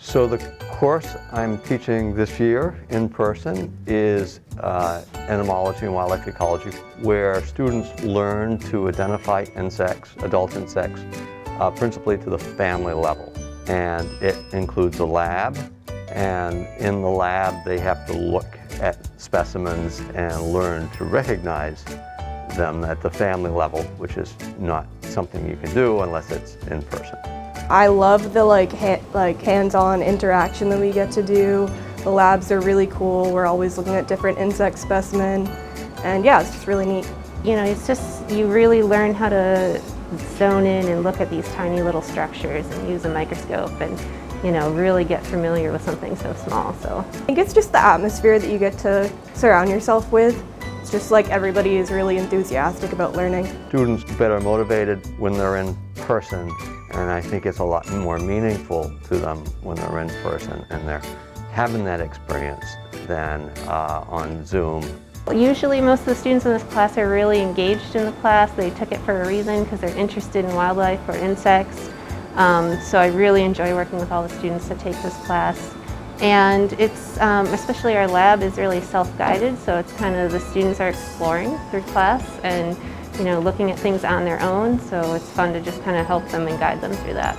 So the course I'm teaching this year in person is entomology and wildlife ecology, where students learn to identify insects, adult insects, principally to the family level. And it includes a lab, and in the lab they have to look at specimens and learn to recognize them at the family level, which is not something you can do unless it's in person. I love the hands-on interaction that we get to do. The labs are really cool. We're always looking at different insect specimens, and yeah, it's just really neat. You know, it's just, you really learn how to zone in and look at these tiny little structures and use a microscope and, you know, really get familiar with something so small. So I think it's just the atmosphere that you get to surround yourself with. It's just like everybody is really enthusiastic about learning. Students get better motivated when they're in person, and I think it's a lot more meaningful to them when they're in person and they're having that experience than on Zoom. usually most of the students in this class are really engaged in the class. They took it for a reason because they're interested in wildlife or insects. So I really enjoy working with all the students that take this class. And it's, especially our lab is really self-guided, so it's kind of the students are exploring through class and, you know, looking at things on their own, so it's fun to just kind of help them and guide them through that.